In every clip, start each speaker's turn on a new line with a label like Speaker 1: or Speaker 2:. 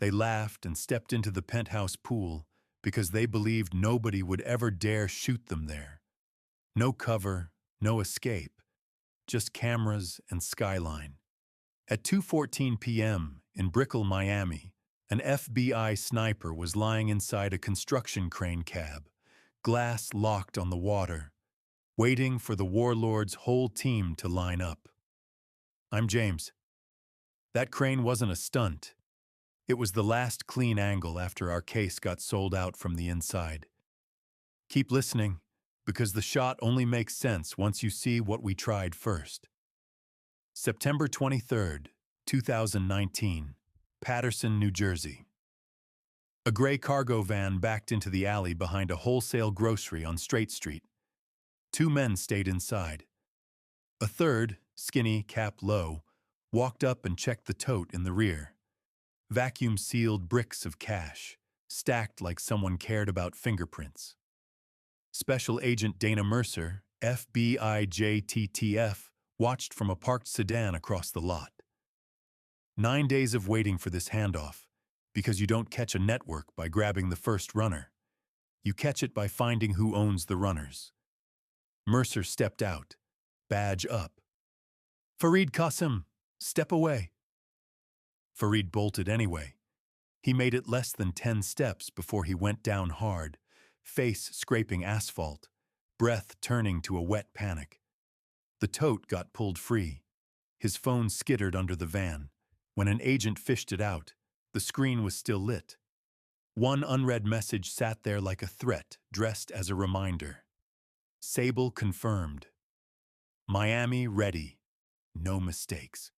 Speaker 1: They laughed and stepped into the penthouse pool because they believed nobody would ever dare shoot them there. No cover, no escape, just cameras and skyline. At 2:14 p.m. in Brickell, Miami, an FBI sniper was lying inside a construction crane cab, glass locked on the water, waiting for the Warlord's whole team to line up. I'm James. That crane wasn't a stunt. It was the last clean angle after our case got sold out from the inside. Keep listening, because the shot only makes sense once you see what we tried first. September 23rd, 2019, Paterson, New Jersey. A gray cargo van backed into the alley behind a wholesale grocery on Straight Street. Two men stayed inside. A third, skinny, cap low, walked up and checked the tote in the rear. Vacuum-sealed bricks of cash, stacked like someone cared about fingerprints. Special Agent Dana Mercer, FBI JTTF, watched from a parked sedan across the lot. 9 days of waiting for this handoff, because you don't catch a network by grabbing the first runner. You catch it by finding who owns the runners. Mercer stepped out, badge up. Fareed Qasim, step away. Fareed bolted anyway. He made it less than 10 steps before he went down hard, face scraping asphalt, breath turning to a wet panic. The tote got pulled free. His phone skittered under the van. When an agent fished it out, the screen was still lit. One unread message sat there like a threat, dressed as a reminder. Sable confirmed. Miami ready. No mistakes.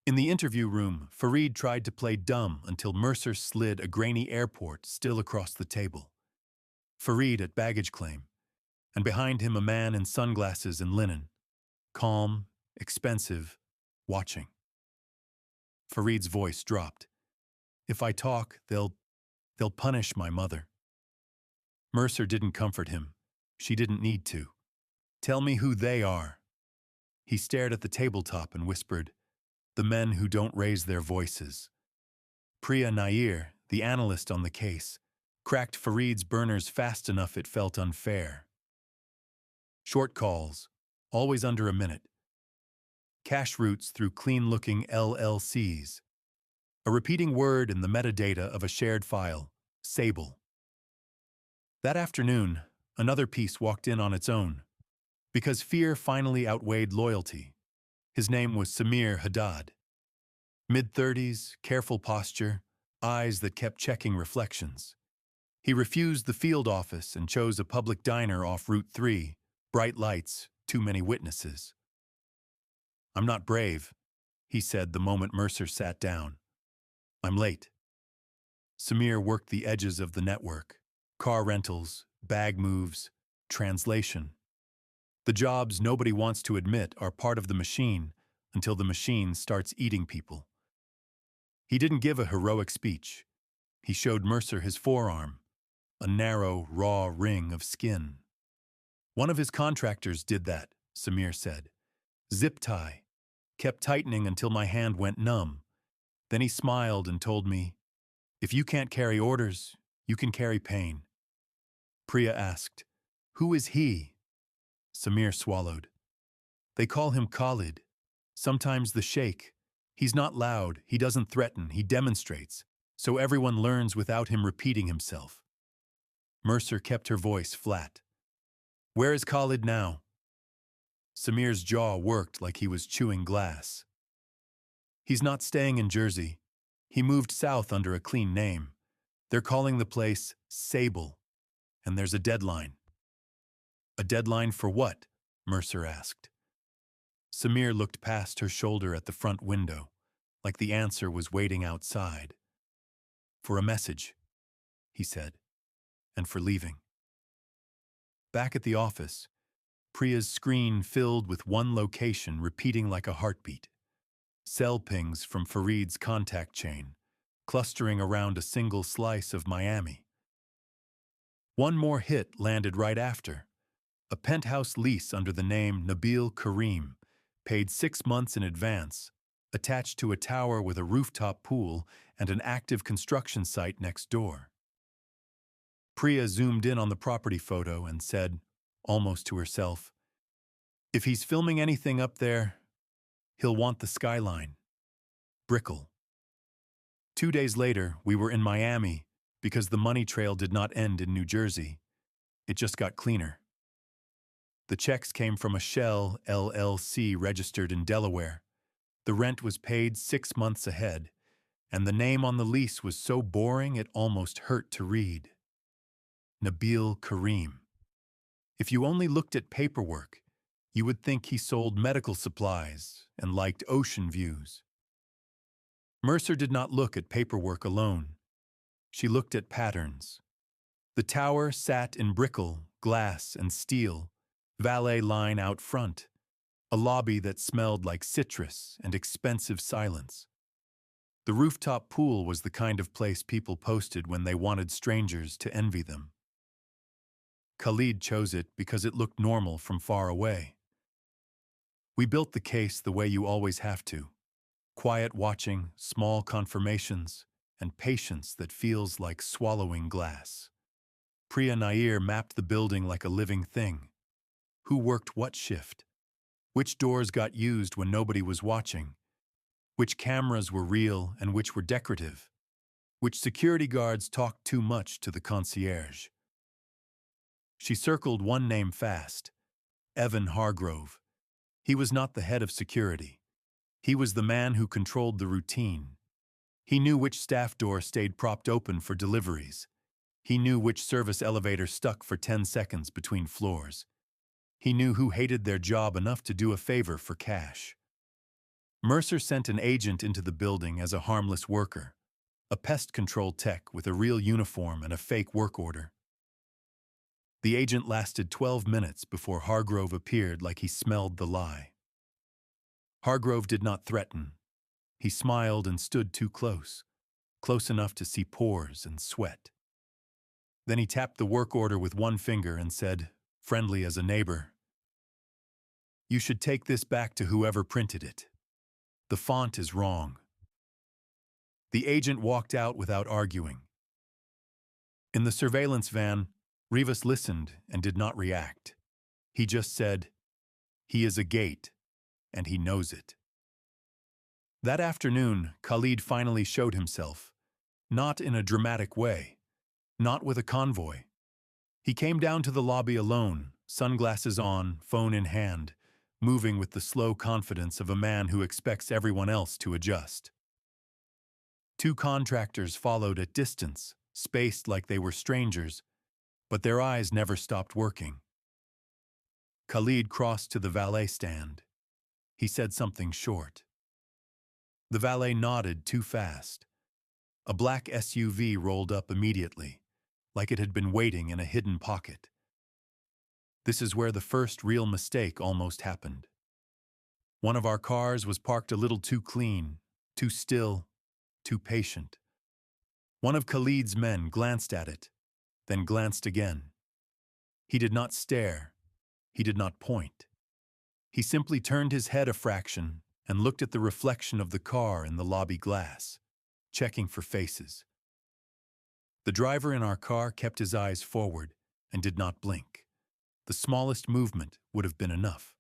Speaker 1: In the interview room, Fareed tried to play dumb until Mercer slid a grainy airport still across the table. Fareed at baggage claim, and behind him a man in sunglasses and linen. Calm, expensive, watching. Fareed's voice dropped. If I talk, they'll punish my mother. Mercer didn't comfort him. She didn't need to. Tell me who they are. He stared at the tabletop and whispered, the men who don't raise their voices. Priya Nair, the analyst on the case, cracked Fareed's burners fast enough it felt unfair. Short calls, always under a minute. Cash routes through clean-looking LLCs. A repeating word in the metadata of a shared file, Sable. That afternoon, another piece walked in on its own, because fear finally outweighed loyalty. His name was Samir Haddad. Mid-30s, careful posture, eyes that kept checking reflections. He refused the field office and chose a public diner off Route 3, bright lights, too many witnesses. I'm not brave, he said the moment Mercer sat down. I'm late. Samir worked the edges of the network. Car rentals, bag moves, translation. The jobs nobody wants to admit are part of the machine until the machine starts eating people. He didn't give a heroic speech. He showed Mercer his forearm, a narrow, raw ring of skin. One of his contractors did that, Samir said. Zip tie. Kept tightening until my hand went numb. Then he smiled and told me, if you can't carry orders, you can carry pain. Priya asked, who is he? Samir swallowed. They call him Khalid, sometimes the Sheikh. He's not loud, he doesn't threaten, he demonstrates, so everyone learns without him repeating himself. Mercer kept her voice flat. Where is Khalid now? Samir's jaw worked like he was chewing glass. He's not staying in Jersey. He moved south under a clean name. They're calling the place Sable, and there's a deadline. A deadline for what? Mercer asked. Samir looked past her shoulder at the front window, like the answer was waiting outside. For a message, he said, and for leaving. Back at the office, Priya's screen filled with one location repeating like a heartbeat. Cell pings from Fareed's contact chain, clustering around a single slice of Miami. One more hit landed right after. A penthouse lease under the name Nabil Karim, paid 6 months in advance, attached to a tower with a rooftop pool and an active construction site next door. Priya zoomed in on the property photo and said, almost to herself, "If he's filming anything up there, he'll want the skyline." Brickell. 2 days later, we were in Miami because the money trail did not end in New Jersey. It just got cleaner. The checks came from a Shell LLC registered in Delaware. The rent was paid 6 months ahead, and the name on the lease was so boring it almost hurt to read. Nabil Karim. If you only looked at paperwork, you would think he sold medical supplies and liked ocean views. Mercer did not look at paperwork alone. She looked at patterns. The tower sat in Brickell, glass and steel, valet line out front, a lobby that smelled like citrus and expensive silence. The rooftop pool was the kind of place people posted when they wanted strangers to envy them. Khalid chose it because it looked normal from far away. We built the case the way you always have to. Quiet watching, small confirmations, and patience that feels like swallowing glass. Priya Nair mapped the building like a living thing. Who worked what shift? Which doors got used when nobody was watching? Which cameras were real and which were decorative? Which security guards talked too much to the concierge? She circled one name fast, Evan Hargrove. He was not the head of security. He was the man who controlled the routine. He knew which staff door stayed propped open for deliveries. He knew which service elevator stuck for 10 seconds between floors. He knew who hated their job enough to do a favor for cash. Mercer sent an agent into the building as a harmless worker, a pest control tech with a real uniform and a fake work order. The agent lasted 12 minutes before Hargrove appeared like he smelled the lie. Hargrove did not threaten. He smiled and stood too close, close enough to see pores and sweat. Then he tapped the work order with one finger and said, friendly as a neighbor, "You should take this back to whoever printed it. The font is wrong." The agent walked out without arguing. In the surveillance van, Rivas listened and did not react. He just said, "He is a gate, and he knows it." That afternoon, Khalid finally showed himself, not in a dramatic way, not with a convoy. He came down to the lobby alone, sunglasses on, phone in hand, moving with the slow confidence of a man who expects everyone else to adjust. 2 contractors followed at distance, spaced like they were strangers, but their eyes never stopped working. Khalid crossed to the valet stand. He said something short. The valet nodded too fast. A black SUV rolled up immediately, like it had been waiting in a hidden pocket. This is where the first real mistake almost happened. One of our cars was parked a little too clean, too still, too patient. One of Khalid's men glanced at it, then glanced again. He did not stare. He did not point. He simply turned his head a fraction and looked at the reflection of the car in the lobby glass, checking for faces. The driver in our car kept his eyes forward and did not blink. The smallest movement would have been enough.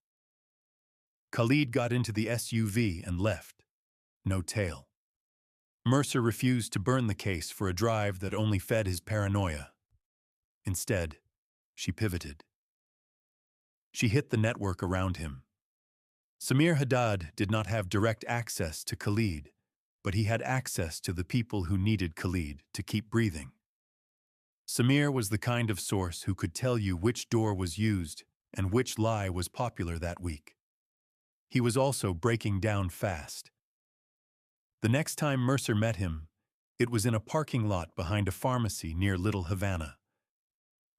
Speaker 1: Khalid got into the SUV and left. No tail. Mercer refused to burn the case for a drive that only fed his paranoia. Instead, she pivoted. She hit the network around him. Samir Haddad did not have direct access to Khalid, but he had access to the people who needed Khalid to keep breathing. Samir was the kind of source who could tell you which door was used and which lie was popular that week. He was also breaking down fast. The next time Mercer met him, it was in a parking lot behind a pharmacy near Little Havana.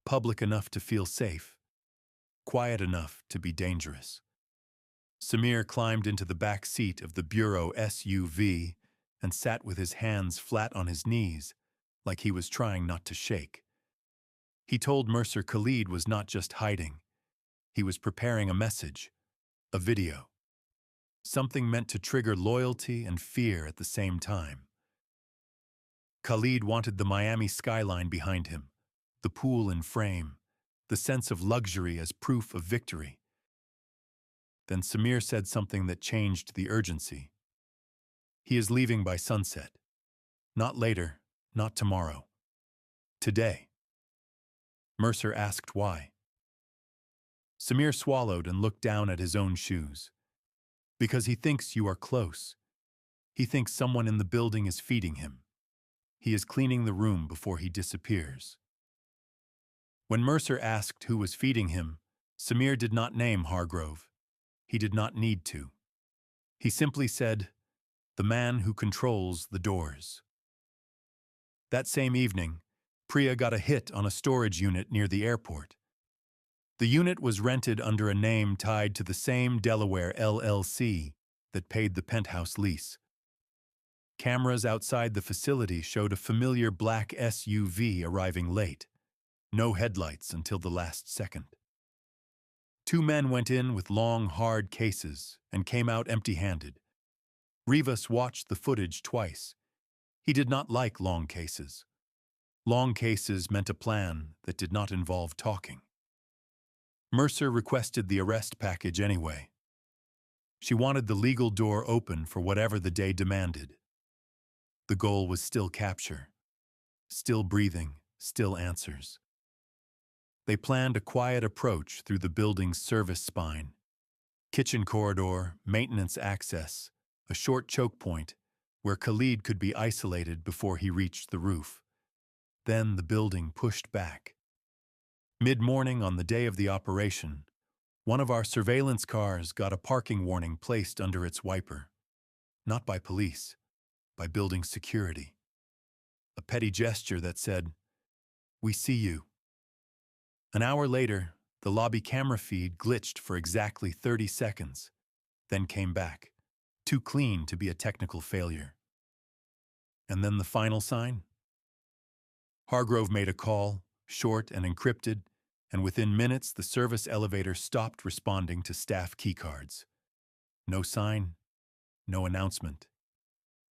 Speaker 1: Public enough to feel safe, quiet enough to be dangerous. Samir climbed into the back seat of the Bureau SUV and sat with his hands flat on his knees, like he was trying not to shake. He told Mercer Khalid was not just hiding. He was preparing a message, a video. something meant to trigger loyalty and fear at the same time. Khalid wanted the Miami skyline behind him, the pool in frame, the sense of luxury as proof of victory. Then Samir said something that changed the urgency. He is leaving by sunset. Not later, not tomorrow. Today. Mercer asked why. Samir swallowed and looked down at his own shoes. Because he thinks you are close. He thinks someone in the building is feeding him. He is cleaning the room before he disappears. When Mercer asked who was feeding him, Samir did not name Hargrove. He did not need to. He simply said, "The man who controls the doors." That same evening, Priya got a hit on a storage unit near the airport. The unit was rented under a name tied to the same Delaware LLC that paid the Penthouse lease. Cameras outside the facility showed a familiar black SUV arriving late. No headlights until the last second. Two men went in with long, hard cases and came out empty-handed. Rivas watched the footage twice. He did not like long cases. Long cases meant a plan that did not involve talking. Mercer requested the arrest package anyway. She wanted the legal door open for whatever the day demanded. The goal was still capture. Still breathing, still answers. They planned a quiet approach through the building's service spine. Kitchen corridor, maintenance access, a short choke point where Khalid could be isolated before he reached the roof. Then the building pushed back. Mid-morning on the day of the operation, one of our surveillance cars got a parking warning placed under its wiper. Not by police, by building security. A petty gesture that said, "We see you." An hour later, the lobby camera feed glitched for exactly 30 seconds, then came back, too clean to be a technical failure. And then the final sign? Hargrove made a call, short and encrypted, and within minutes the service elevator stopped responding to staff keycards. No sign, no announcement,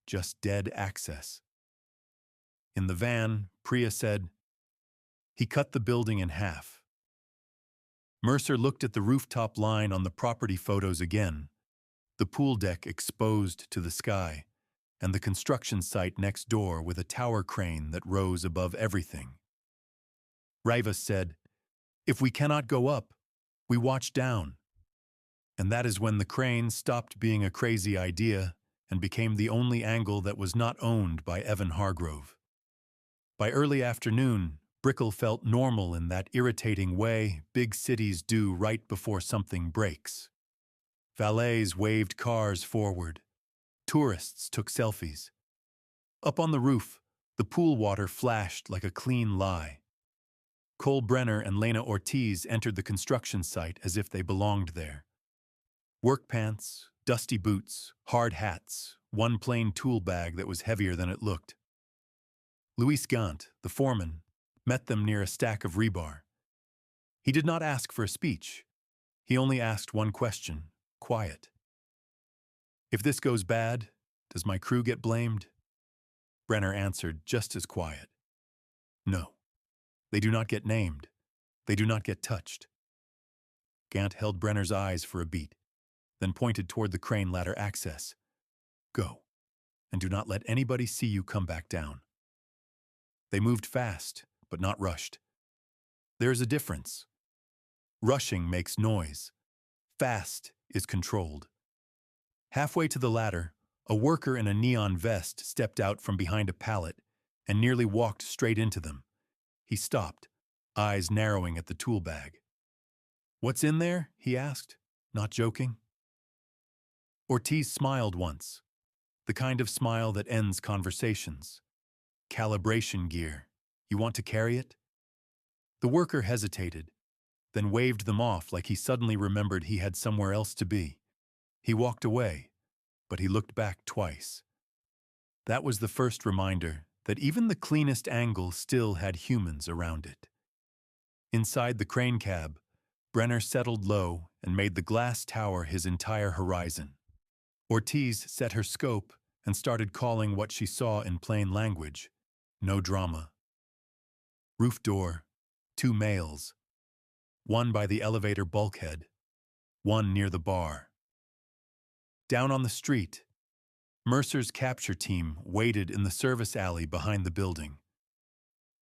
Speaker 1: just dead access. In the van, Priya said, "He cut the building in half." Mercer looked at the rooftop line on the property photos again, the pool deck exposed to the sky, and the construction site next door with a tower crane that rose above everything. Rivas said, "If we cannot go up, we watch down." And that is when the crane stopped being a crazy idea and became the only angle that was not owned by Evan Hargrove. By early afternoon, Brickell felt normal in that irritating way big cities do right before something breaks. Valets waved cars forward. Tourists took selfies. Up on the roof, the pool water flashed like a clean lie. Cole Brenner and Lena Ortiz entered the construction site as if they belonged there. Work pants, dusty boots, hard hats, one plain tool bag that was heavier than it looked. Luis Gant, the foreman, met them near a stack of rebar. He did not ask for a speech. He only asked one question, quiet. "If this goes bad, does my crew get blamed?" Brenner answered just as quiet. "No. They do not get named. They do not get touched." Gant held Brenner's eyes for a beat, then pointed toward the crane ladder access. "Go, and do not let anybody see you come back down." They moved fast, but not rushed. There is a difference. Rushing makes noise. Fast is controlled. Halfway to the ladder, a worker in a neon vest stepped out from behind a pallet and nearly walked straight into them. He stopped, eyes narrowing at the tool bag. "What's in there?" he asked, not joking. Ortiz smiled once, the kind of smile that ends conversations. "Calibration gear. You want to carry it?" The worker hesitated, then waved them off like he suddenly remembered he had somewhere else to be. He walked away, but he looked back twice. That was the first reminder that even the cleanest angle still had humans around it. Inside the crane cab, Brenner settled low and made the glass tower his entire horizon. Ortiz set her scope and started calling what she saw in plain language. No drama. Roof door, 2 males, one by the elevator bulkhead, one near the bar. Down on the street, Mercer's capture team waited in the service alley behind the building.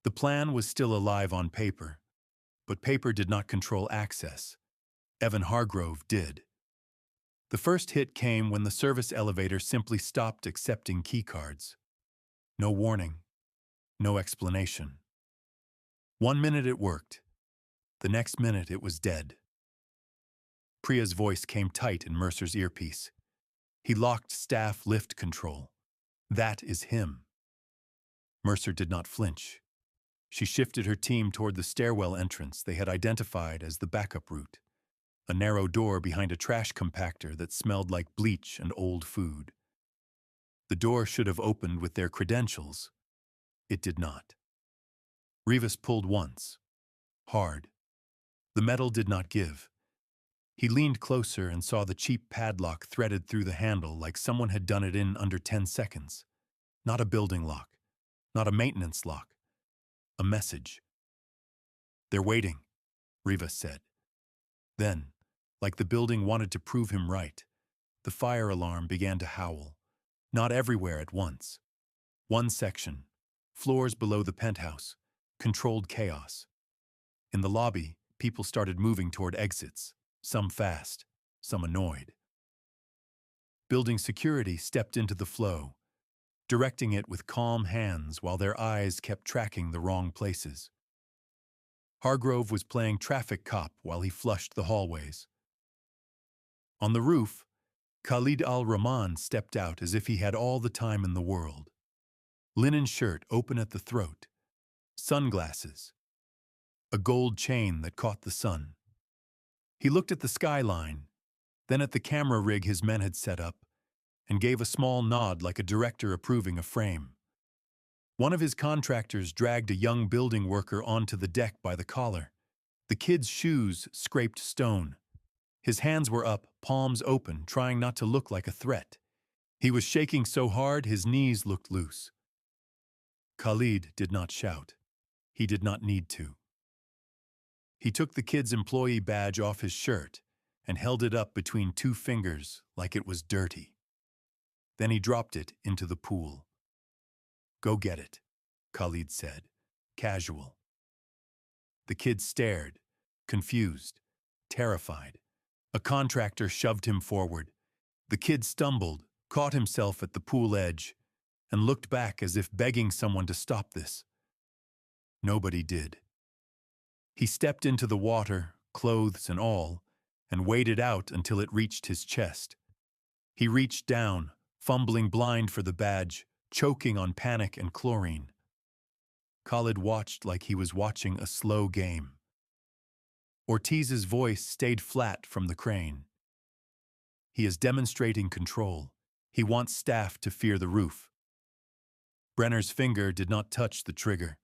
Speaker 1: The plan was still alive on paper, but paper did not control access. Evan Hargrove did. The first hit came when the service elevator simply stopped accepting keycards. No warning, no explanation. 1 minute it worked. The next minute it was dead. Priya's voice came tight in Mercer's earpiece. He locked staff lift control. That is him. Mercer did not flinch. She shifted her team toward the stairwell entrance they had identified as the backup route, a narrow door behind a trash compactor that smelled like bleach and old food. The door should have opened with their credentials. It did not. Rivas pulled once. Hard. The metal did not give. He leaned closer and saw the cheap padlock threaded through the handle like someone had done it in under 10 seconds. Not a building lock. Not a maintenance lock. A message. "They're waiting," Rivas said. Then, like the building wanted to prove him right, the fire alarm began to howl. Not everywhere at once. One section, floors below the penthouse, controlled chaos. In the lobby, people started moving toward exits, some fast, some annoyed. Building security stepped into the flow, directing it with calm hands while their eyes kept tracking the wrong places. Hargrove was playing traffic cop while he flushed the hallways. On the roof, Khalid Al-Rahman stepped out as if he had all the time in the world. Linen shirt open at the throat, sunglasses, a gold chain that caught the sun. He looked at the skyline, then at the camera rig his men had set up, and gave a small nod like a director approving a frame. One of his contractors dragged a young building worker onto the deck by the collar. The kid's shoes scraped stone. His hands were up, palms open, trying not to look like a threat. He was shaking so hard his knees looked loose. Khalid did not shout. He did not need to. He took the kid's employee badge off his shirt and held it up between 2 fingers like it was dirty. Then he dropped it into the pool. "Go get it," Khalid said, casual. The kid stared, confused, terrified. A contractor shoved him forward. The kid stumbled, caught himself at the pool edge, and looked back as if begging someone to stop this. Nobody did. He stepped into the water, clothes and all, and waded out until it reached his chest. He reached down, fumbling blind for the badge, choking on panic and chlorine. Khalid watched like he was watching a slow game. Ortiz's voice stayed flat from the crane. "He is demonstrating control. He wants staff to fear the roof." Brenner's finger did not touch the trigger.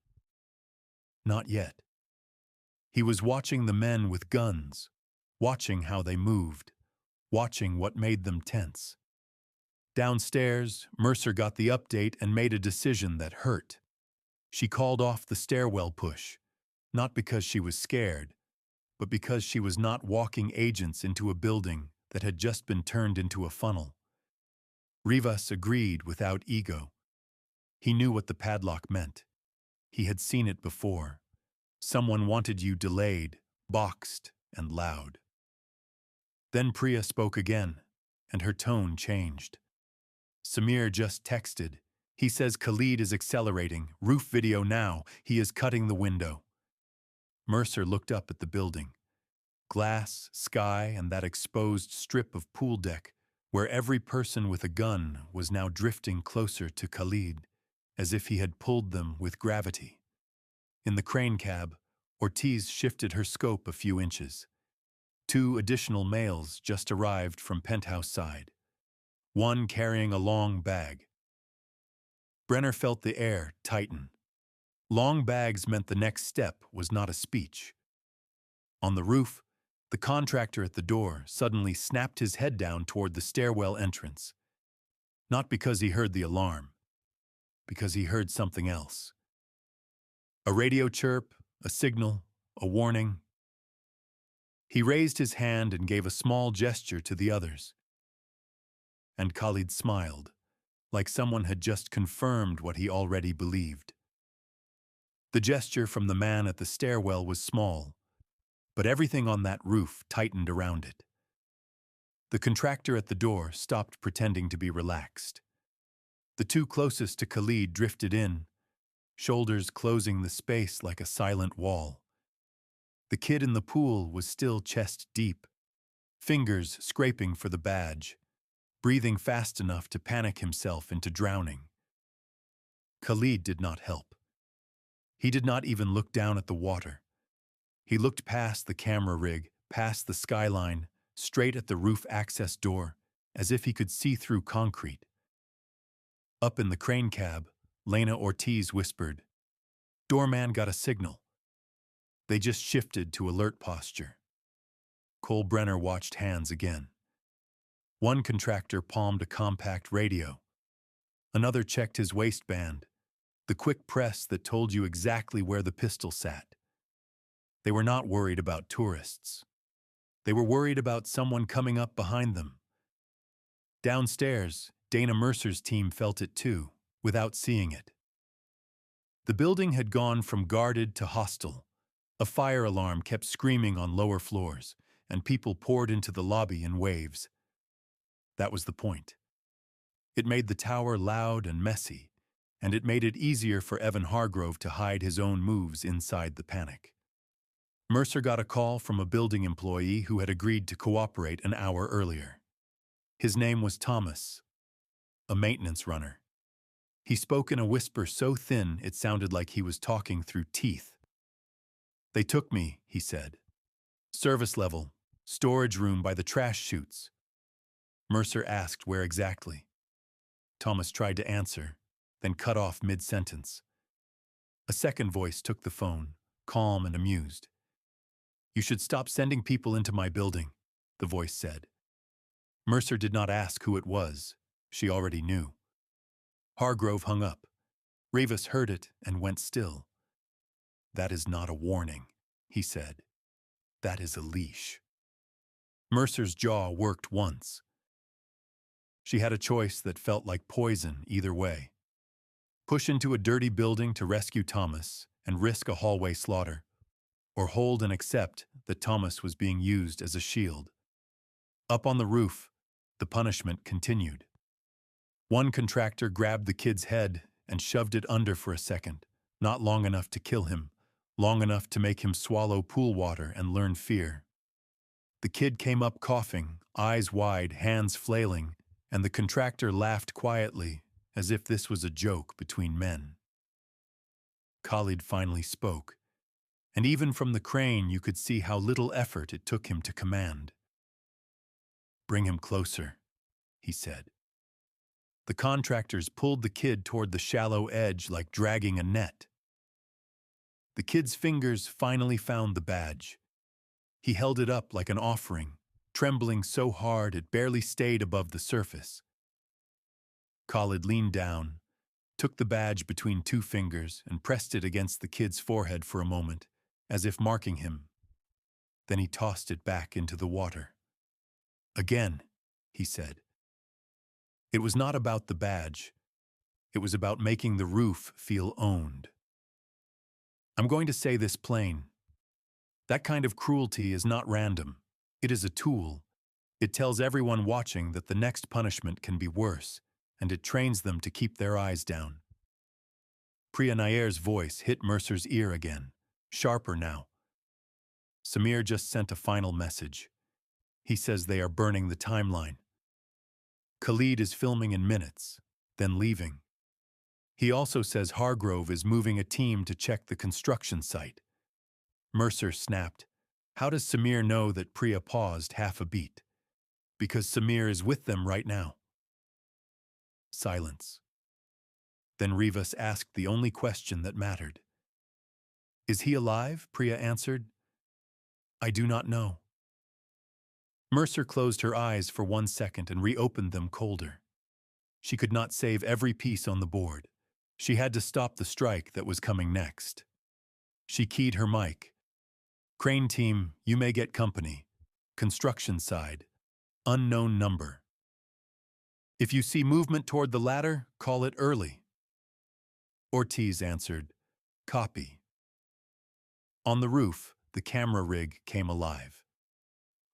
Speaker 1: Not yet. He was watching the men with guns, watching how they moved, watching what made them tense. Downstairs, Mercer got the update and made a decision that hurt. She called off the stairwell push, not because she was scared, but because she was not walking agents into a building that had just been turned into a funnel. Rivas agreed without ego. He knew what the padlock meant. He had seen it before. Someone wanted you delayed, boxed, and loud. Then Priya spoke again, and her tone changed. "Samir just texted. He says Khalid is accelerating. Roof video now. He is cutting the window." Mercer looked up at the building. Glass, sky, and that exposed strip of pool deck where every person with a gun was now drifting closer to Khalid, as if he had pulled them with gravity. In the crane cab, Ortiz shifted her scope a few inches. 2 additional males just arrived from Penthouse side, one carrying a long bag. Brenner felt the air tighten. Long bags meant the next step was not a speech. On the roof, The contractor at the door suddenly snapped his head down toward the stairwell entrance. Not because he heard the alarm, because he heard something else. A radio chirp, a signal, a warning. He raised his hand and gave a small gesture to the others. And Khalid smiled, like someone had just confirmed what he already believed. The gesture from the man at the stairwell was small, but everything on that roof tightened around it. The contractor at the door stopped pretending to be relaxed. The two closest to Khalid drifted in, shoulders closing the space like a silent wall. The kid in the pool was still chest deep, fingers scraping for the badge, breathing fast enough to panic himself into drowning. Khalid did not help. He did not even look down at the water. He looked past the camera rig, past the skyline, straight at the roof access door, as if he could see through concrete. Up in the crane cab, Lena Ortiz whispered, "Doorman got a signal." They just shifted to alert posture. Cole Brenner watched hands again. One contractor palmed a compact radio. Another checked his waistband, the quick press that told you exactly where the pistol sat. They were not worried about tourists. They were worried about someone coming up behind them. Downstairs, Dana Mercer's team felt it too, without seeing it. The building had gone from guarded to hostile. A fire alarm kept screaming on lower floors, and people poured into the lobby in waves. That was the point. It made the tower loud and messy, and it made it easier for Evan Hargrove to hide his own moves inside the panic. Mercer got a call from a building employee who had agreed to cooperate an hour earlier. His name was Thomas, a maintenance runner. He spoke in a whisper so thin it sounded like he was talking through teeth. "They took me," he said. "Service level, storage room by the trash chutes." Mercer asked where exactly. Thomas tried to answer, then cut off mid-sentence. A second voice took the phone, calm and amused. "You should stop sending people into my building," the voice said. Mercer did not ask who it was. She already knew. Hargrove hung up. Rivas heard it and went still. "That is not a warning," he said. "That is a leash." Mercer's jaw worked once. She had a choice that felt like poison either way. Push into a dirty building to rescue Thomas and risk a hallway slaughter, or hold and accept that Thomas was being used as a shield. Up on the roof, the punishment continued. One contractor grabbed the kid's head and shoved it under for a second, not long enough to kill him, long enough to make him swallow pool water and learn fear. The kid came up coughing, eyes wide, hands flailing, and the contractor laughed quietly, as if this was a joke between men. Khalid finally spoke, and even from the crane you could see how little effort it took him to command. "Bring him closer," he said. The contractors pulled the kid toward the shallow edge like dragging a net. The kid's fingers finally found the badge. He held it up like an offering, trembling so hard it barely stayed above the surface. Khalid leaned down, took the badge between two fingers and pressed it against the kid's forehead for a moment, as if marking him. Then he tossed it back into the water. "Again," he said. It was not about the badge. It was about making the roof feel owned. "I'm going to say this plain. That kind of cruelty is not random. It is a tool. It tells everyone watching that the next punishment can be worse, and it trains them to keep their eyes down." Priya Nair's voice hit Mercer's ear again, sharper now. "Samir just sent a final message. He says they are burning the timeline. Khalid is filming in minutes, then leaving. He also says Hargrove is moving a team to check the construction site." Mercer snapped. "How does Samir know that Priya paused half a beat?" "Because Samir is with them right now." Silence. Then Rivas asked the only question that mattered. "Is he alive?" Priya answered. "I do not know." Mercer closed her eyes for 1 second and reopened them colder. She could not save every piece on the board. She had to stop the strike that was coming next. She keyed her mic. Crane team, you may get company. Construction side. Unknown number. If you see movement toward the ladder, call it early. Ortiz answered, copy. On the roof, the camera rig came alive.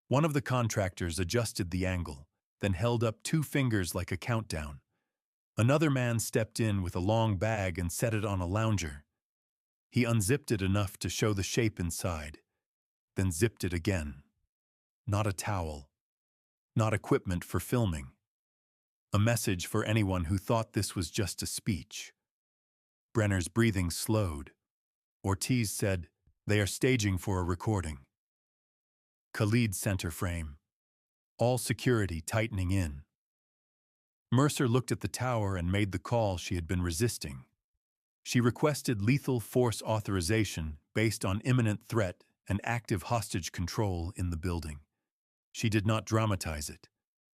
Speaker 1: One of the contractors adjusted the angle, then held up 2 fingers like a countdown. Another man stepped in with a long bag and set it on a lounger. He unzipped it enough to show the shape inside, then zipped it again. Not a towel. Not equipment for filming. A message for anyone who thought this was just a speech. Brenner's breathing slowed. Ortiz said, they are staging for a recording. Khalid center frame. All security tightening in. Mercer looked at the tower and made the call she had been resisting. She requested lethal force authorization based on imminent threat and active hostage control in the building. She did not dramatize it.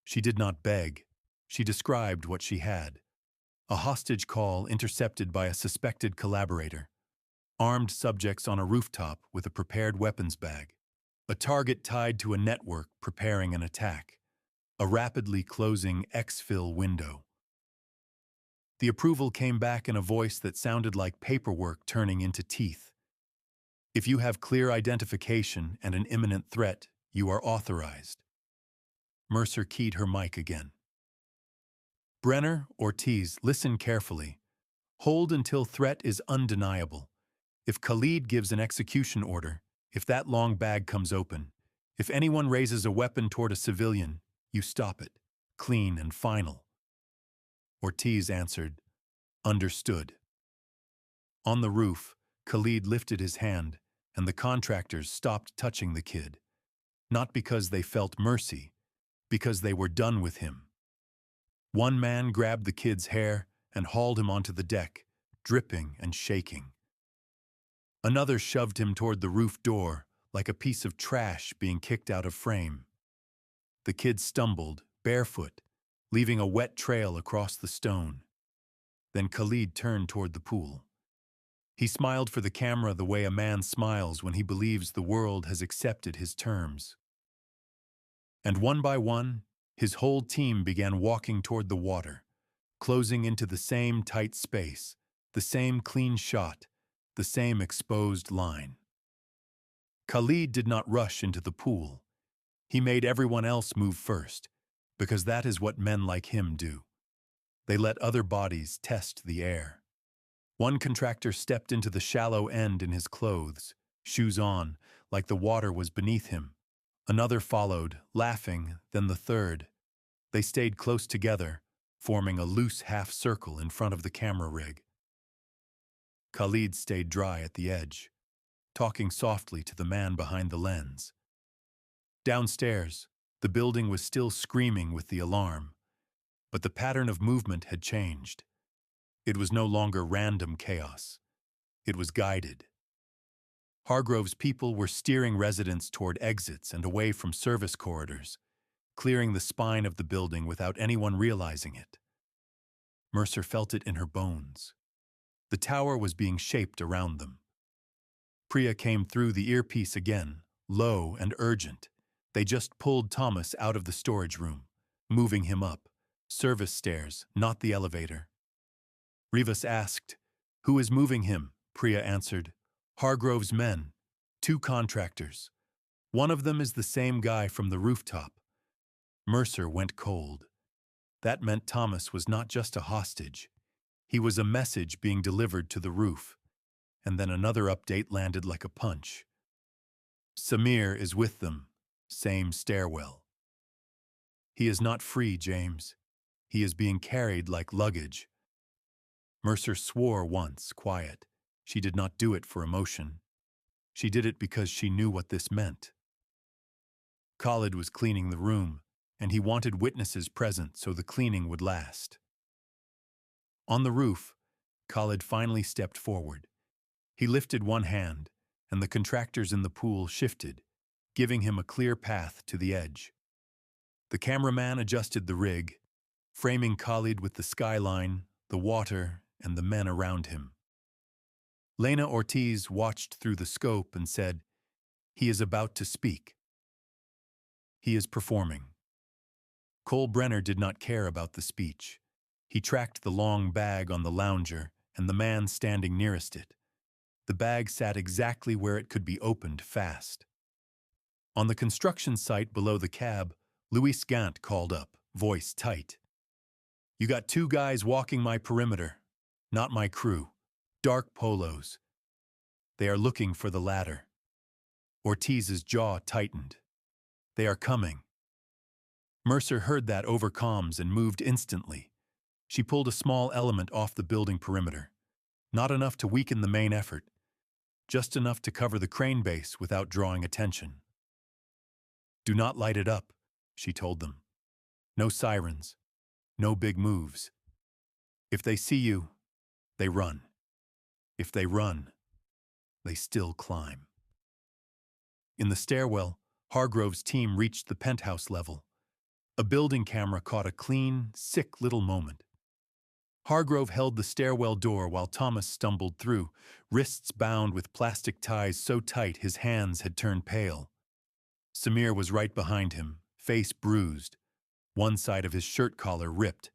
Speaker 1: She did not beg. She described what she had. A hostage call intercepted by a suspected collaborator. Armed subjects on a rooftop with a prepared weapons bag. A target tied to a network preparing an attack. A rapidly closing exfil window. The approval came back in a voice that sounded like paperwork turning into teeth. If you have clear identification and an imminent threat, you are authorized. Mercer keyed her mic again. Brenner, Ortiz, listen carefully. Hold until threat is undeniable. If Khalid gives an execution order, if that long bag comes open, if anyone raises a weapon toward a civilian, you stop it. Clean and final. Ortiz answered, understood. On the roof, Khalid lifted his hand, and the contractors stopped touching the kid. Not because they felt mercy, because they were done with him. One man grabbed the kid's hair and hauled him onto the deck, dripping and shaking. Another shoved him toward the roof door, like a piece of trash being kicked out of frame. The kid stumbled, barefoot, leaving a wet trail across the stone. Then Khalid turned toward the pool. He smiled for the camera the way a man smiles when he believes the world has accepted his terms. And one by one, his whole team began walking toward the water, closing into the same tight space, the same clean shot, the same exposed line. Khalid did not rush into the pool. He made everyone else move first, because that is what men like him do. They let other bodies test the air. One contractor stepped into the shallow end in his clothes, shoes on, like the water was beneath him. Another followed, laughing, then the third. They stayed close together, forming a loose half-circle in front of the camera rig. Khalid stayed dry at the edge, talking softly to the man behind the lens. Downstairs, the building was still screaming with the alarm, but the pattern of movement had changed. It was no longer random chaos. It was guided. Hargrove's people were steering residents toward exits and away from service corridors, clearing the spine of the building without anyone realizing it. Mercer felt it in her bones. The tower was being shaped around them. Priya came through the earpiece again, low and urgent. They just pulled Thomas out of the storage room, moving him up. Service stairs, not the elevator. Rivas asked, "Who is moving him?" Priya answered, "Hargrove's men, 2 contractors. One of them is the same guy from the rooftop." Mercer went cold. That meant Thomas was not just a hostage. He was a message being delivered to the roof. And then another update landed like a punch. Samir is with them. Same stairwell. He is not free, James. He is being carried like luggage. Mercer swore once, quiet. She did not do it for emotion. She did it because she knew what this meant. Khalid was cleaning the room, and he wanted witnesses present so the cleaning would last. On the roof, Khalid finally stepped forward. He lifted one hand, and the contractors in the pool shifted, giving him a clear path to the edge. The cameraman adjusted the rig, framing Khalid with the skyline, the water, and the men around him. Lena Ortiz watched through the scope and said, "He is about to speak. He is performing." Cole Brenner did not care about the speech. He tracked the long bag on the lounger and the man standing nearest it. The bag sat exactly where it could be opened fast. On the construction site below the cab, Luis Gant called up, voice tight. "You got two guys walking my perimeter, not my crew. Dark polos. They are looking for the ladder." Ortiz's jaw tightened. "They are coming." Mercer heard that over comms and moved instantly. She pulled a small element off the building perimeter. Not enough to weaken the main effort, just enough to cover the crane base without drawing attention. "Do not light it up," she told them. "No sirens, no big moves. If they see you, they run. If they run, they still climb." In the stairwell, Hargrove's team reached the penthouse level. A building camera caught a clean, sick little moment. Hargrove held the stairwell door while Thomas stumbled through, wrists bound with plastic ties so tight his hands had turned pale. Samir was right behind him, face bruised, one side of his shirt collar ripped.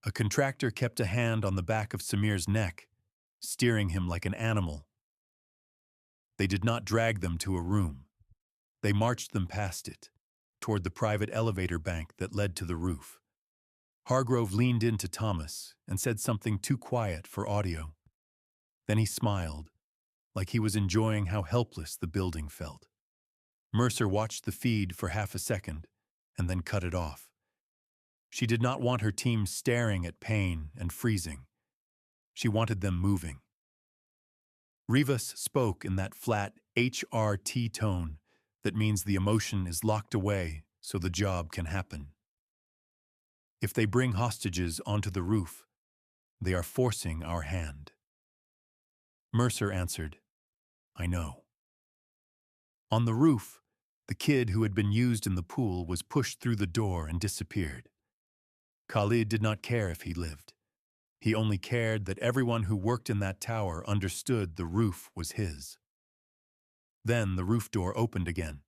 Speaker 1: A contractor kept a hand on the back of Samir's neck, steering him like an animal. They did not drag them to a room. They marched them past it, toward the private elevator bank that led to the roof. Hargrove leaned into Thomas and said something too quiet for audio. Then he smiled, like he was enjoying how helpless the building felt. Mercer watched the feed for half a second and then cut it off. She did not want her team staring at pain and freezing. She wanted them moving. Rivas spoke in that flat HRT tone that means the emotion is locked away so the job can happen. "If they bring hostages onto the roof, they are forcing our hand." Mercer answered, "I know." On the roof, the kid who had been used in the pool was pushed through the door and disappeared. Khalid did not care if he lived. He only cared that everyone who worked in that tower understood the roof was his. Then the roof door opened again.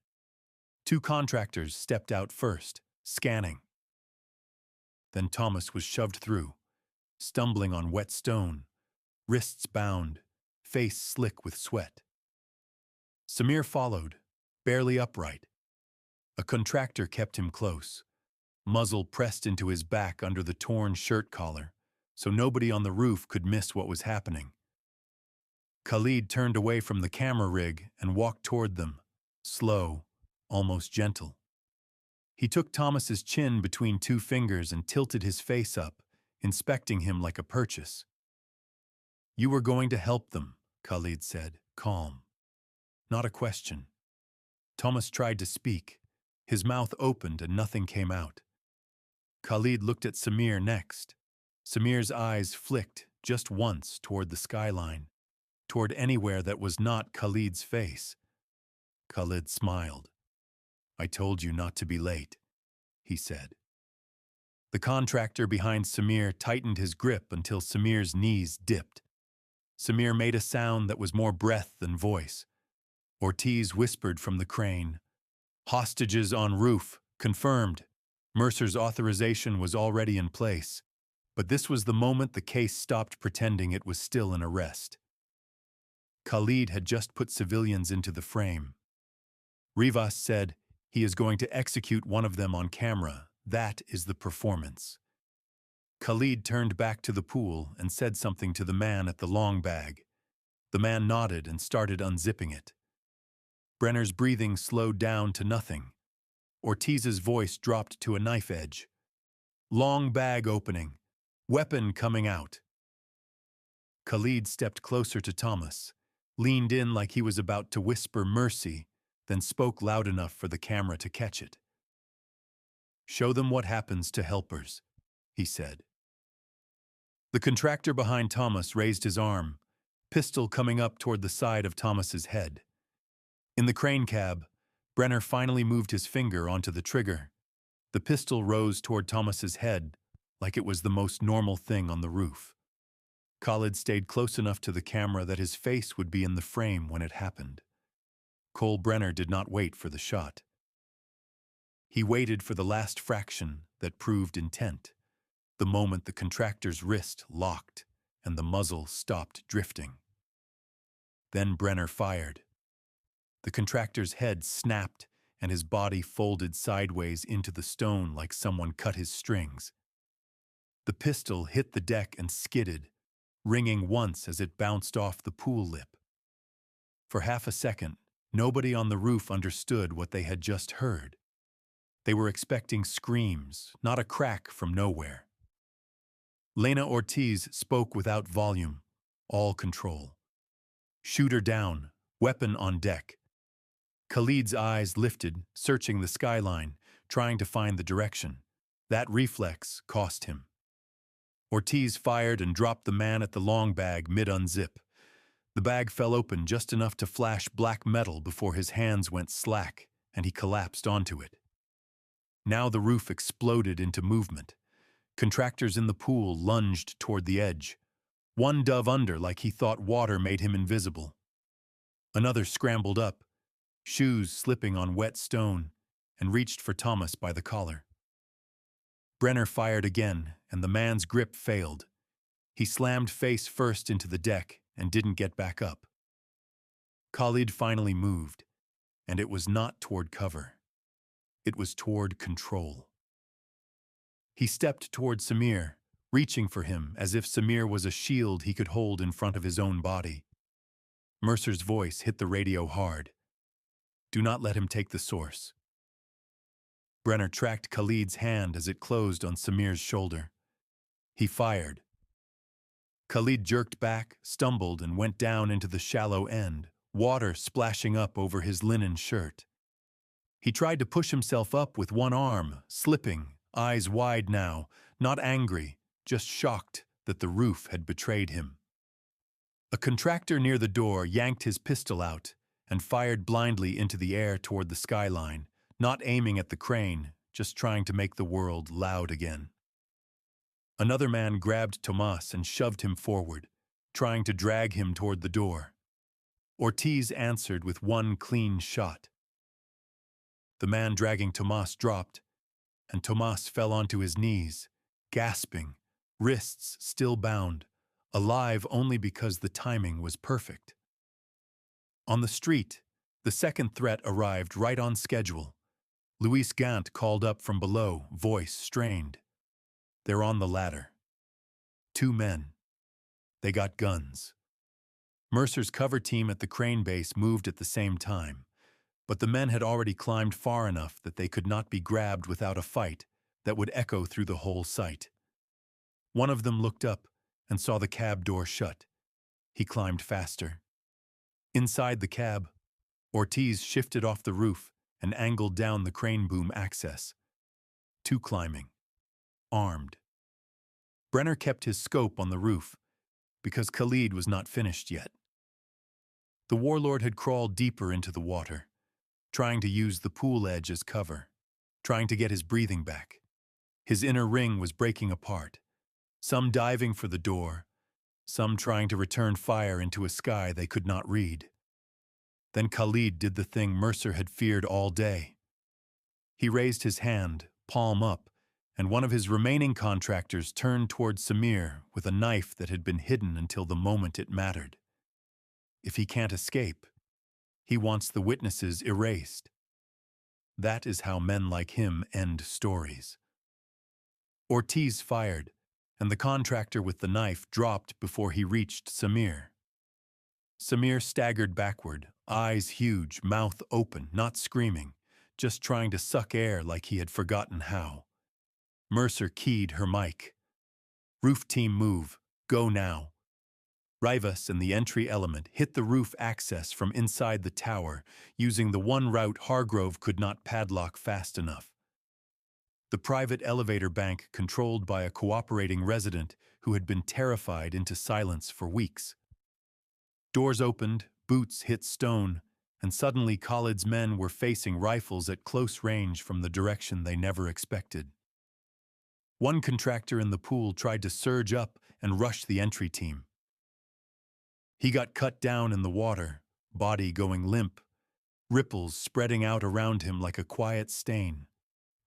Speaker 1: Two contractors stepped out first, scanning. Then Thomas was shoved through, stumbling on wet stone, wrists bound, face slick with sweat. Samir followed, barely upright. A contractor kept him close, muzzle pressed into his back under the torn shirt collar, so nobody on the roof could miss what was happening. Khalid turned away from the camera rig and walked toward them, slow, almost gentle. He took Thomas's chin between two fingers and tilted his face up, inspecting him like a purchase. "You were going to help them," Khalid said, calm. Not a question. Thomas tried to speak. His mouth opened and nothing came out. Khalid looked at Samir next. Samir's eyes flicked just once toward the skyline, toward anywhere that was not Khalid's face. Khalid smiled. "I told you not to be late," he said. The contractor behind Samir tightened his grip until Samir's knees dipped. Samir made a sound that was more breath than voice. Ortiz whispered from the crane, "Hostages on roof, confirmed." Mercer's authorization was already in place, but this was the moment the case stopped pretending it was still an arrest. Khalid had just put civilians into the frame. Rivas said, "He is going to execute one of them on camera. That is the performance." Khalid turned back to the pool and said something to the man at the long bag. The man nodded and started unzipping it. Brenner's breathing slowed down to nothing. Ortiz's voice dropped to a knife edge. "Long bag opening. Weapon coming out." Khalid stepped closer to Thomas, leaned in like he was about to whisper mercy, then spoke loud enough for the camera to catch it. "Show them what happens to helpers," he said. The contractor behind Thomas raised his arm, pistol coming up toward the side of Thomas's head. In the crane cab, Brenner finally moved his finger onto the trigger. The pistol rose toward Thomas's head like it was the most normal thing on the roof. Khalid stayed close enough to the camera that his face would be in the frame when it happened. Cole Brenner did not wait for the shot. He waited for the last fraction that proved intent, the moment the contractor's wrist locked and the muzzle stopped drifting. Then Brenner fired. The contractor's head snapped and his body folded sideways into the stone like someone cut his strings. The pistol hit the deck and skidded, ringing once as it bounced off the pool lip. For half a second, nobody on the roof understood what they had just heard. They were expecting screams, not a crack from nowhere. Lena Ortiz spoke without volume, all control. "Shooter down, weapon on deck." Khalid's eyes lifted, searching the skyline, trying to find the direction. That reflex cost him. Ortiz fired and dropped the man at the long bag mid-unzip. The bag fell open just enough to flash black metal before his hands went slack, and he collapsed onto it. Now the roof exploded into movement. Contractors in the pool lunged toward the edge. One dove under like he thought water made him invisible. Another scrambled up, shoes slipping on wet stone, and reached for Thomas by the collar. Brenner fired again, and the man's grip failed. He slammed face first into the deck and didn't get back up. Khalid finally moved, and it was not toward cover. It was toward control. He stepped toward Samir, reaching for him as if Samir was a shield he could hold in front of his own body. Mercer's voice hit the radio hard. "Do not let him take the source." Brenner tracked Khalid's hand as it closed on Samir's shoulder. He fired. Khalid jerked back, stumbled, and went down into the shallow end, water splashing up over his linen shirt. He tried to push himself up with one arm, slipping, eyes wide now, not angry, just shocked that the roof had betrayed him. A contractor near the door yanked his pistol out and fired blindly into the air toward the skyline, not aiming at the crane, just trying to make the world loud again. Another man grabbed Tomas and shoved him forward, trying to drag him toward the door. Ortiz answered with one clean shot. The man dragging Tomas dropped, and Tomas fell onto his knees, gasping, wrists still bound, alive only because the timing was perfect. On the street, the second threat arrived right on schedule. Luis Gant called up from below, voice strained. "They're on the ladder. 2 men. They got guns." Mercer's cover team at the crane base moved at the same time, but the men had already climbed far enough that they could not be grabbed without a fight that would echo through the whole site. One of them looked up and saw the cab door shut. He climbed faster. Inside the cab, Ortiz shifted off the roof and angled down the crane boom access. 2 climbing, armed. Brenner kept his scope on the roof because Khalid was not finished yet. The Warlord had crawled deeper into the water, trying to use the pool edge as cover, trying to get his breathing back. His inner ring was breaking apart, some diving for the door, some trying to return fire into a sky they could not read. Then Khalid did the thing Mercer had feared all day. He raised his hand, palm up, and one of his remaining contractors turned toward Samir with a knife that had been hidden until the moment it mattered. If he can't escape, he wants the witnesses erased. That is how men like him end stories. Ortiz fired, and the contractor with the knife dropped before he reached Samir. Samir staggered backward, eyes huge, mouth open, not screaming, just trying to suck air like he had forgotten how. Mercer keyed her mic. "Roof team move. Go now." Rivas and the entry element hit the roof access from inside the tower, using the one route Hargrove could not padlock fast enough. The private elevator bank controlled by a cooperating resident who had been terrified into silence for weeks. Doors opened, boots hit stone, and suddenly Khalid's men were facing rifles at close range from the direction they never expected. One contractor in the pool tried to surge up and rush the entry team. He got cut down in the water, body going limp, ripples spreading out around him like a quiet stain.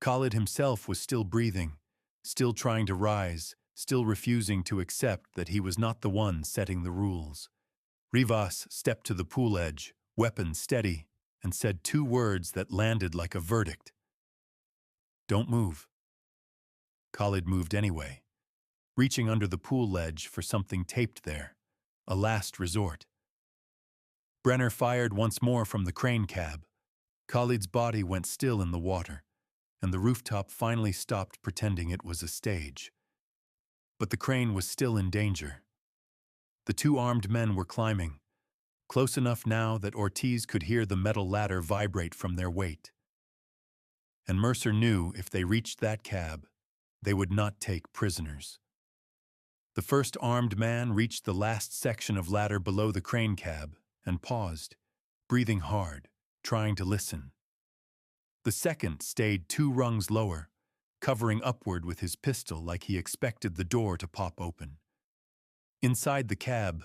Speaker 1: Khalid himself was still breathing, still trying to rise, still refusing to accept that he was not the one setting the rules. Rivas stepped to the pool edge, weapon steady, and said two words that landed like a verdict. "Don't move." Khalid moved anyway, reaching under the pool ledge for something taped there, a last resort. Brenner fired once more from the crane cab. Khalid's body went still in the water, and the rooftop finally stopped pretending it was a stage. But the crane was still in danger. The two armed men were climbing, close enough now that Ortiz could hear the metal ladder vibrate from their weight. And Mercer knew if they reached that cab, they would not take prisoners. The first armed man reached the last section of ladder below the crane cab and paused, breathing hard, trying to listen. The second stayed 2 rungs lower, covering upward with his pistol like he expected the door to pop open. Inside the cab,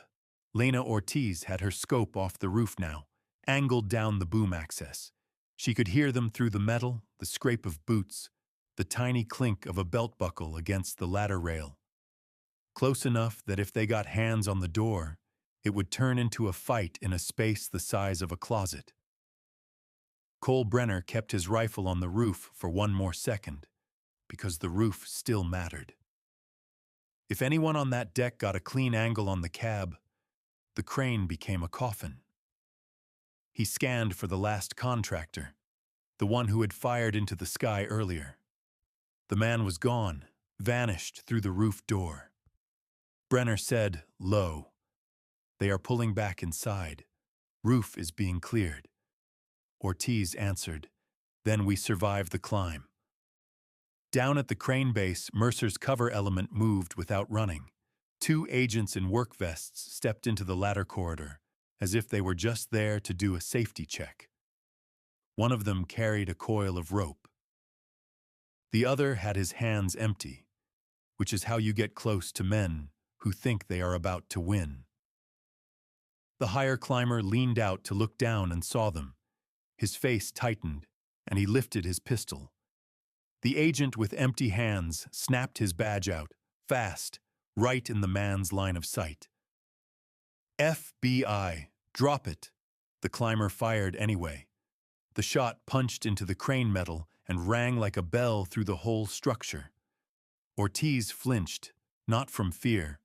Speaker 1: Lena Ortiz had her scope off the roof now, angled down the boom access. She could hear them through the metal, the scrape of boots, the tiny clink of a belt buckle against the ladder rail. Close enough that if they got hands on the door, it would turn into a fight in a space the size of a closet. Cole Brenner kept his rifle on the roof for 1 more second, because the roof still mattered. If anyone on that deck got a clean angle on the cab, the crane became a coffin. He scanned for the last contractor, the one who had fired into the sky earlier. The man was gone, vanished through the roof door. Brenner said, low, "They are pulling back inside. Roof is being cleared." Ortiz answered, "Then we survive the climb." Down at the crane base, Mercer's cover element moved without running. 2 agents in work vests stepped into the ladder corridor, as if they were just there to do a safety check. One of them carried a coil of rope. The other had his hands empty, which is how you get close to men who think they are about to win. The higher climber leaned out to look down and saw them. His face tightened, and he lifted his pistol. The agent with empty hands snapped his badge out, fast, right in the man's line of sight. "FBI, drop it." The climber fired anyway. The shot punched into the crane metal and rang like a bell through the whole structure. Ortiz flinched, not from fear,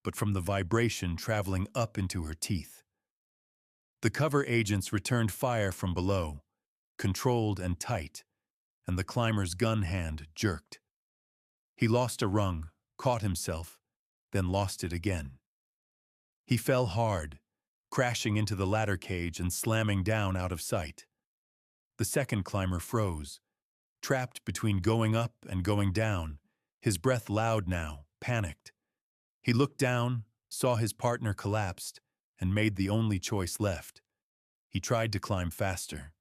Speaker 1: but from the vibration traveling up into her teeth. The cover agents returned fire from below, controlled and tight, and the climber's gun hand jerked. He lost a rung, caught himself, then lost it again. He fell hard, crashing into the ladder cage and slamming down out of sight. The second climber froze, trapped between going up and going down, his breath loud now, panicked. He looked down, saw his partner collapsed, and made the only choice left. He tried to climb faster.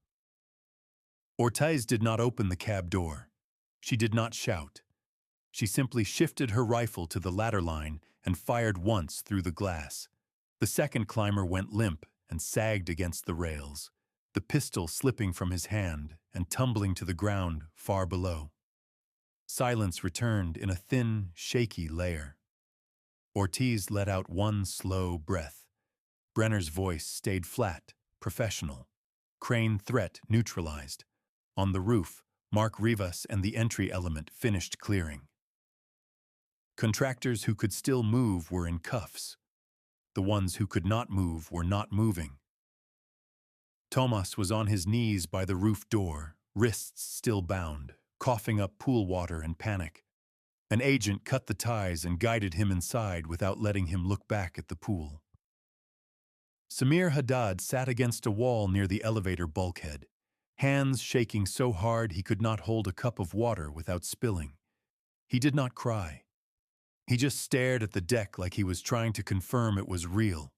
Speaker 1: Ortiz did not open the cab door. She did not shout. She simply shifted her rifle to the ladder line and fired once through the glass. The second climber went limp and sagged against the rails, the pistol slipping from his hand and tumbling to the ground far below. Silence returned in a thin, shaky layer. Ortiz let out one slow breath. Brenner's voice stayed flat, professional. Crane threat neutralized. On the roof, Mark Rivas and the entry element finished clearing. Contractors who could still move were in cuffs. The ones who could not move were not moving. Tomas was on his knees by the roof door, wrists still bound, coughing up pool water and panic. An agent cut the ties and guided him inside without letting him look back at the pool. Samir Haddad sat against a wall near the elevator bulkhead, hands shaking so hard he could not hold a cup of water without spilling. He did not cry. He just stared at the deck like he was trying to confirm it was real.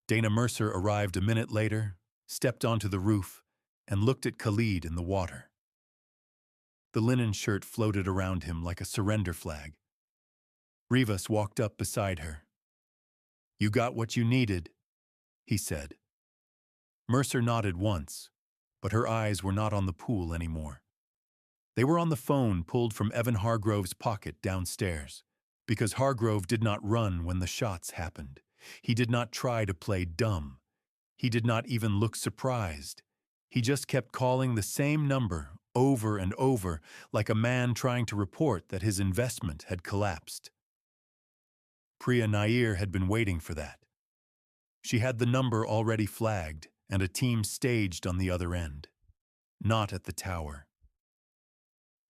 Speaker 1: Dana Mercer arrived a minute later, stepped onto the roof, and looked at Khalid in the water. The linen shirt floated around him like a surrender flag. Rivas walked up beside her. "You got what you needed," he said. Mercer nodded once, but her eyes were not on the pool anymore. They were on the phone pulled from Evan Hargrove's pocket downstairs, because Hargrove did not run when the shots happened. He did not try to play dumb. He did not even look surprised. He just kept calling the same number over and over, like a man trying to report that his investment had collapsed. Priya Nair had been waiting for that. She had the number already flagged and a team staged on the other end. Not at the tower.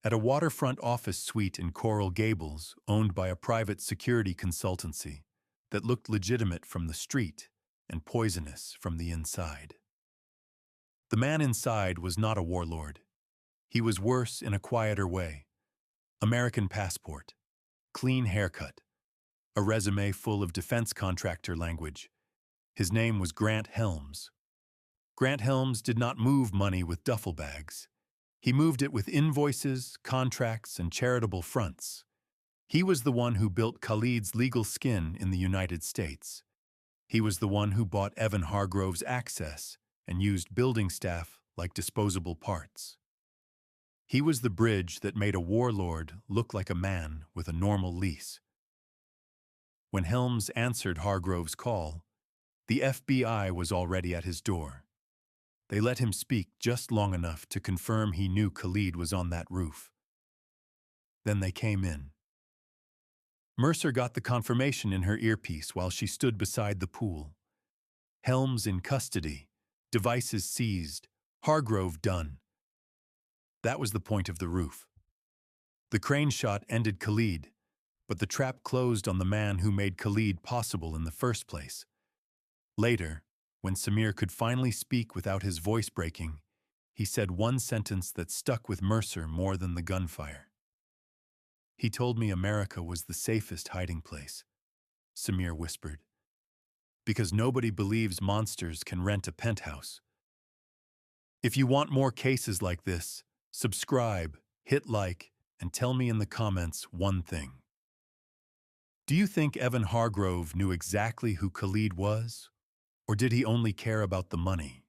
Speaker 1: At a waterfront office suite in Coral Gables, owned by a private security consultancy that looked legitimate from the street and poisonous from the inside. The man inside was not a warlord. He was worse in a quieter way. American passport, clean haircut, a resume full of defense contractor language. His name was Grant Helms. Grant Helms did not move money with duffel bags. He moved it with invoices, contracts, and charitable fronts. He was the one who built Khalid's legal skin in the United States. He was the one who bought Evan Hargrove's access and used building staff like disposable parts. He was the bridge that made a warlord look like a man with a normal lease. When Helms answered Hargrove's call, the FBI was already at his door. They let him speak just long enough to confirm he knew Khalid was on that roof. Then they came in. Mercer got the confirmation in her earpiece while she stood beside the pool. Helms in custody, devices seized, Hargrove done. That was the point of the roof. The crane shot ended Khalid, but the trap closed on the man who made Khalid possible in the first place. Later, when Samir could finally speak without his voice breaking, he said one sentence that stuck with Mercer more than the gunfire. "He told me America was the safest hiding place," Samir whispered. "Because nobody believes monsters can rent a penthouse." If you want more cases like this, subscribe, hit like, and tell me in the comments one thing. Do you think Evan Hargrove knew exactly who Khalid was? Or did he only care about the money?